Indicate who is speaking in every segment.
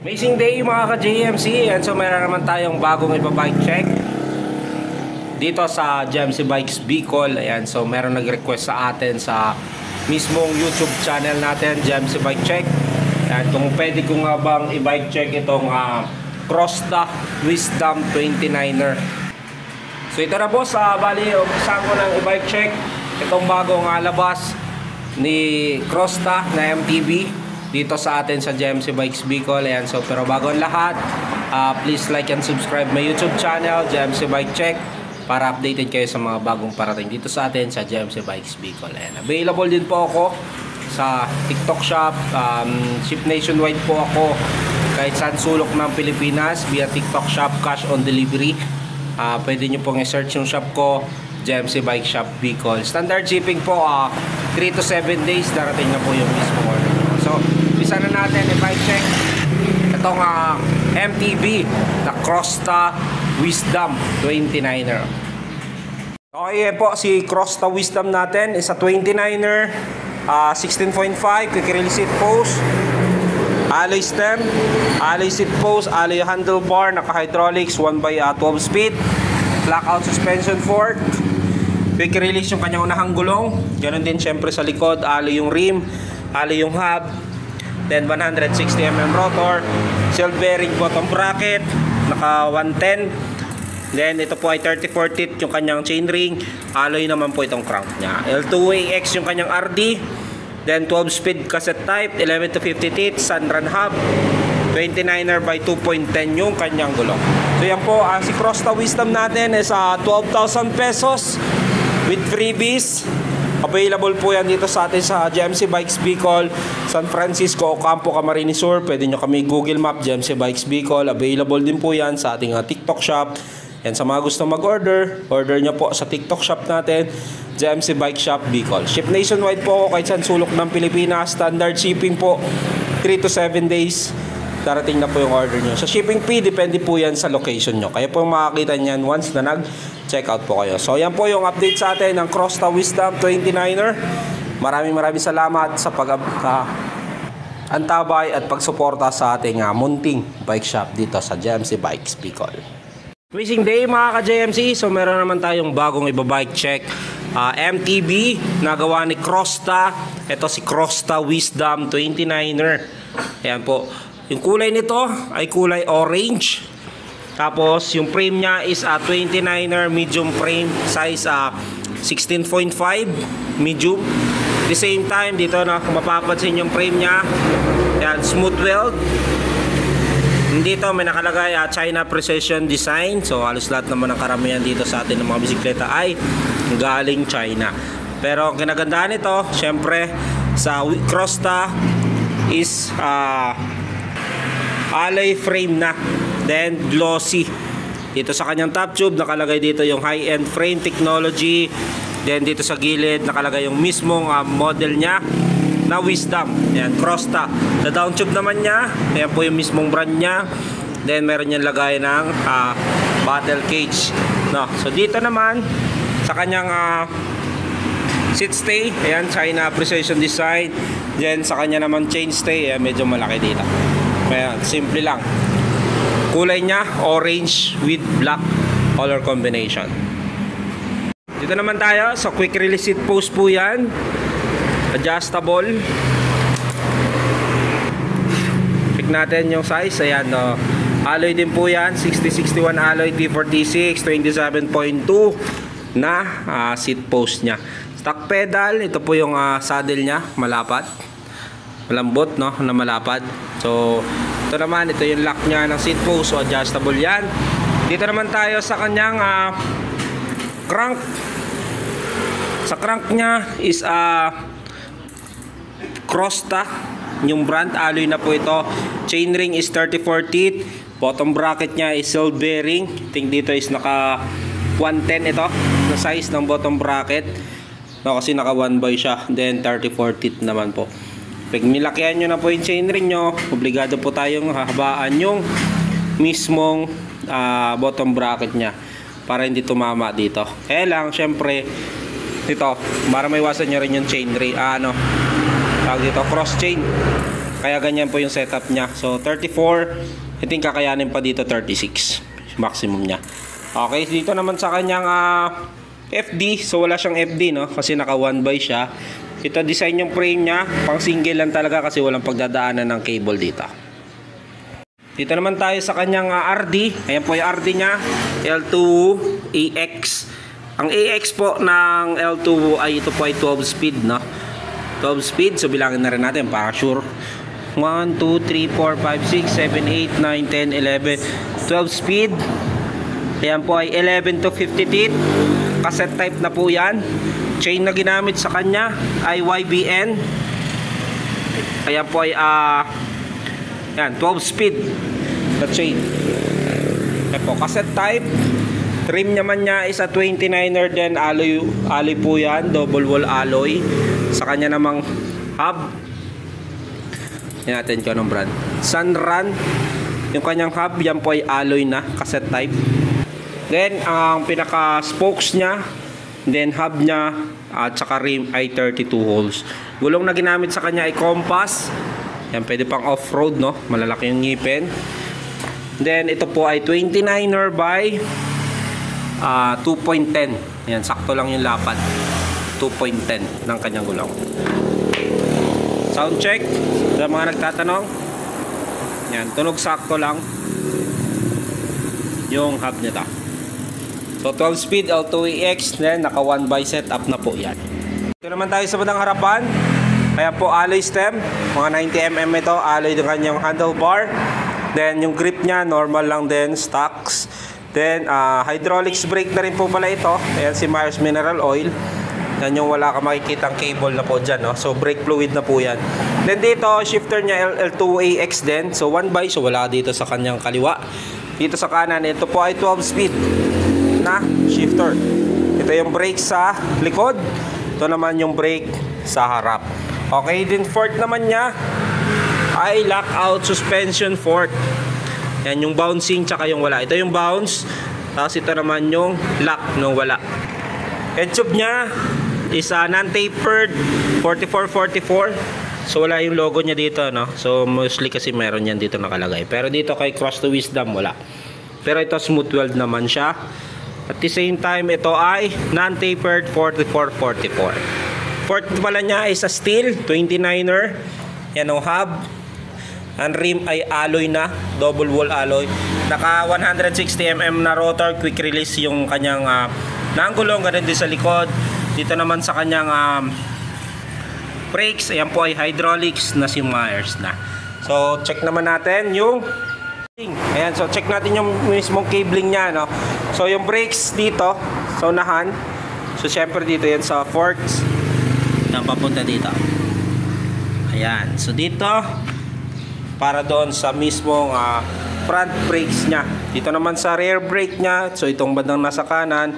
Speaker 1: Amazing day mga ka-JMC. And so meron naman tayong bagong ibabike check dito sa JMC Bikes Bicol. Ayan, so meron nag-request sa atin sa mismong YouTube channel natin, JMC Bike Check. Ayan, kung pwede ko nga bang i-bike check itong Crosta Wisdom 29er. So ito na boss, bali umpisahan ko ng i-bike check itong bagong labas ni Crosta na MTB dito sa atin sa JMC Bikes Bicol. Ayan, so pero bago ang lahat, please like and subscribe my YouTube channel, JMC Bike Check, para updated kayo sa mga bagong parating dito sa atin sa JMC Bikes Bicol. Ayan, available din po ako sa TikTok shop, ship nationwide po ako kahit saan sulok ng Pilipinas via TikTok shop, cash on delivery. Pwede nyo pong i-search yung shop ko, JMC Bike Shop Bicol. Standard shipping po, 3 to 7 days darating na po yung mismo order. So, bisa na natin i-bike check itong MTB na Crosta Wisdom 29er. Okay po, si Crosta Wisdom natin is a 29er, 16.5 quick release seat post, alloy stem, alloy seat post, alloy handlebar, naka-hydraulics, 1x12 speed, blackout suspension fork, quick release yung kanyang unahang gulong. Ganon din syempre sa likod, alloy yung rim, alloy yung hub, then 160mm rotor, seal bearing bottom bracket, naka 110. Then ito po ay 34 teeth yung kanyang chainring, alloy naman po itong crank nya. L2AX yung kanyang RD, then 12 speed cassette type, 11 to 50 teeth, Sunrun hub, 29er by 2.10 yung kanyang gulong. So yan po, si Crosta Wisdom natin is 12,000 pesos with freebies. Available po yan dito sa atin sa JMC Bikes Bicol, San Francisco, Ocampo, Camarines Sur. Pwede nyo kami Google Map, JMC Bikes Bicol. Available din po yan sa ating TikTok shop. And sa mga gusto mag-order, order nyo po sa TikTok shop natin, JMC Bike Shop Bicol. Ship nationwide po kahit saan sulok ng Pilipinas. Standard shipping po, 3 to 7 days. Darating na po yung order nyo. Sa shipping fee, depende po yan sa location nyo. Kaya po makakita nyan once na nag-check out po kayo. So yan po yung update sa atin ng Crosta Wisdom 29er. Maraming salamat sa antabay at pagsuporta sa ating munting bike shop dito sa JMC Bikes Bicol. Amazing day mga ka-JMC. So meron naman tayong bagong ibabike check, MTB na gawa ni Crosta. Ito si Crosta Wisdom 29er. Ayan po. Yung kulay nito ay kulay orange. Tapos yung frame niya is 29er medium frame, size 16.5 medium. At the same time dito na kung mapapansin yung frame niya, yan, smooth weld. Dito may nakalagay China Precision Design. So halos lahat naman ng karamihan dito sa atin ng mga bisikleta ay galing China. Pero ang kinagandahan nito, syempre sa Crosta is alloy frame na, then glossy. Dito sa kanyang top tube nakalagay dito yung high-end frame technology. Then dito sa gilid nakalagay yung mismong model nya na Wisdom. Ayan, Crosta. Sa down tube naman nya, ayan po yung mismong brand nya. Then meron yan lagay ng battle cage, no? So dito naman sa kanyang seat stay, ayan, China Precision Design. Then sa kanya naman chain stay, ayan, medyo malaki dito. Ayan, simple lang. Kulay niya orange with black color combination. Dito naman tayo sa quick release seat post po yan, adjustable. Check natin yung size. Ayan, no. Alloy din po yan, 6061 alloy T46, 27.2 na seat post nya. Stock pedal, ito po yung saddle nya, malapat, malambot, no, na malapad. So ito naman, ito yung lock nya ng seat post, so adjustable yan. Dito naman tayo sa kanyang crank. Sa crank nya is Crosta yung brand, alloy na po ito. Chainring is 34 teeth, bottom bracket nya is seal bearing. Think dito is naka 110 ito na size ng bottom bracket, no, kasi naka 1 by siya. Then 34 teeth naman po. Pag nilakihan nyo na po yung chainring nyo, obligado po tayong hahabaan yung mismong bottom bracket nya para hindi tumama dito. Kaya lang, syempre dito, para maiwasan nyo rin yung chainring, tawag dito, cross chain. Kaya ganyan po yung setup niya. So 34, I think kakayanin pa dito 36 maximum niya. Okay, dito naman sa kanyang FD, so wala siyang FD, no, kasi naka 1x siya. Ito design yung frame niya, pang single lang talaga kasi walang pagdadaanan ng cable dito. Dito naman tayo sa kanyang RD. Ayan po yung RD niya, L2AX. Ang AX po ng L2 ay ito po ay 12 speed, no? 12 speed, so bilangin na rin natin para sure. 1, 2, 3, 4, 5, 6, 7, 8, 9, 10, 11, 12 speed. Ayan po ay 11 to 50 teeth. Cassette type na po yan. Chain na ginamit sa kanya ay YBN. Ayan po ay yan, 12 speed na chain. Ayan po, cassette type. Trim naman niya is a 29er din, alloy po yan, double wall alloy. Sa kanya namang hub, yan natin ko anong brand, Sunrun. Yung kanyang hub, yan po ay alloy na, cassette type. Then ang pinaka spokes niya, then hub niya at saka rim ay 32 holes. Gulong na ginamit sa kanya ay compass. Yan, pwede pang off-road, no, malalaki yung ngipin. Then ito po ay 29er by 2.10. Yan, sakto lang yung lapad. 2.10 ng kanyang gulong. Sound check sa mga nagtatanong. Yan, tunog sakto lang yung hub nito. So 12 speed L2AX, then naka 1x setup na po yan. Ito naman tayo sa bandang harapan. Kaya po alloy stem, mga 90mm ito, alloy ng kanyang handlebar. Then yung grip niya normal lang din, stocks. Then hydraulics brake na rin po pala ito. Ayan si Myers Mineral Oil. Yan yung wala ka makikitang cable na po dyan, no? So brake fluid na po yan. Then dito shifter niya L2AX din. So 1x, so wala dito sa kanyang kaliwa. Dito sa kanan, ito po ay 12 speed na shifter. Ito yung brake sa likod. Ito naman yung brake sa harap. Okay, din fork naman niya ay lockout suspension fork. Yan yung bouncing tsaka yung wala. Ito yung bounce. Tapos ito naman yung lock nung wala. Head tube niya is non-tapered 4444. So wala yung logo niya dito, no? So mostly kasi meron yan dito nakalagay. Pero dito kay Cross to Wisdom wala. Pero ito smooth weld naman siya. At the same time ito ay non-tapered 4444. Fork pala niya is a steel 29er. Yan ang hub. Ang rim ay alloy na, double wall alloy. Naka 160mm na rotor, quick release yung kanyang nangulong, ganun din sa likod. Dito naman sa kanyang brakes, ayan po ay hydraulics na si Myers na. So check naman natin yung ayan, so check natin yung mismong cabling niya, no? So yung brakes dito sa unahan. So syempre dito yan sa forks. Yan papunta dito. Ayan, so dito para doon sa mismong front brakes niya. Dito naman sa rear brake niya, so itong bandang nasa kanan.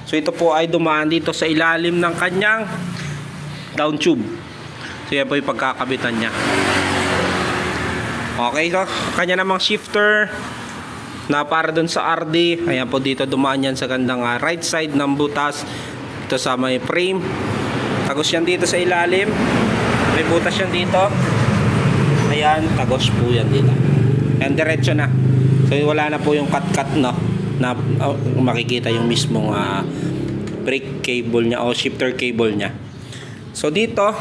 Speaker 1: So ito po ay dumaan dito sa ilalim ng kanyang down tube. So yan po yung pagkakabitan niya. Okay, so kanya namang shifter na para doon sa RD. Ayan po dito dumaan yan sa gandang right side ng butas. Ito sa may frame. Tagos yan dito sa ilalim. May butas yan dito. Ayan, tagos po yan dito. Ayan, diretso na. So wala na po yung cut-cut, no, na makikita yung mismong brake cable niya o shifter cable niya. So dito,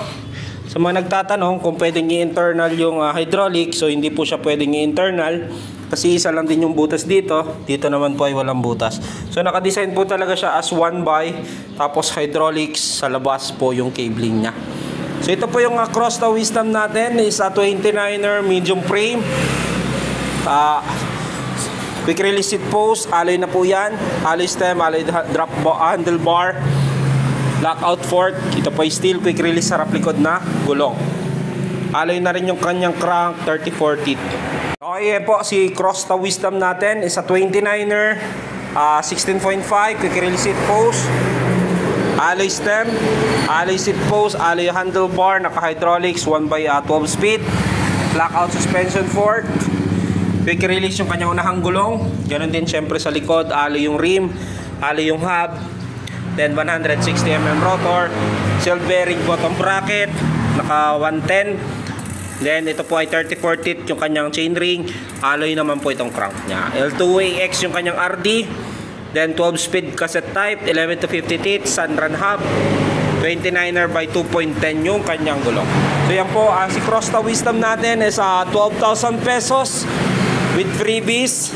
Speaker 1: sa mga nagtatanong kung pwedeng i-internal yung hydraulic, so hindi po siya pwedeng i-internal kasi isa lang din yung butas dito. Dito naman po ay walang butas. So naka-design po talaga siya as 1x, tapos hydraulics sa labas po yung cabling niya. So ito po yung Cross to Wisdom natin, is a 29er medium frame. Quick release seat post, alloy na po yan. Alloy stem, alloy drop handlebar, lockout fork. Ito po ay steel, quick release harap likod na gulong. Alloy na rin yung kanyang crank, 34 teeth. Okay po, si Cross to Wisdom natin is a 29er, 16.5, quick release seat post. Alloy stem, alloy seat post, alloy handlebar, naka-hydraulics, 1x12 speed, lockout suspension fork, quick release yung kanyang unahang gulong, ganun din syempre sa likod, alloy yung rim, alloy yung hub, then 160mm rotor, self bearing bottom bracket, naka 110, Then ito po ay 34 teeth yung kanyang chainring. Alloy naman po itong crank niya. L2AX yung kanyang RD. Then 12 speed cassette type, 11 to 50 teeth, Sunrun hub. 29er by 2.10 yung kanyang gulong. So yan po, si Crosta Wisdom natin is 12,000 pesos with freebies.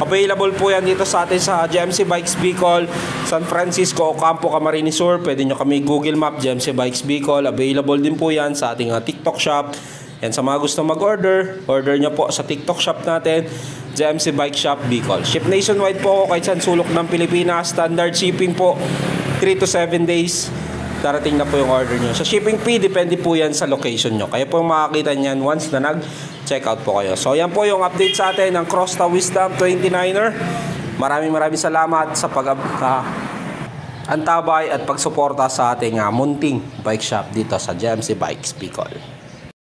Speaker 1: Available po yan dito sa atin sa GMC Bikes Bicol, San Francisco, Ocampo, Camarines Sur. Pwede nyo kami Google Map, GMC Bikes Bicol. Available din po yan sa ating TikTok shop. Yan, sa mga gusto mag-order, order nyo po sa TikTok shop natin, GMC Bike Shop Bicol. Ship nationwide po kahit saan sulok ng Pilipinas. Standard shipping po, 3 to 7 days. Darating na po yung order nyo. Sa shipping fee, depende po yan sa location nyo. Kaya po makakita nyan once na nag-check out po kayo. So yan po yung update sa atin ng Crosta Wisdom 29er. Maraming salamat sa antabay at pagsuporta sa ating munting bike shop dito sa GMC Bikes Bicol.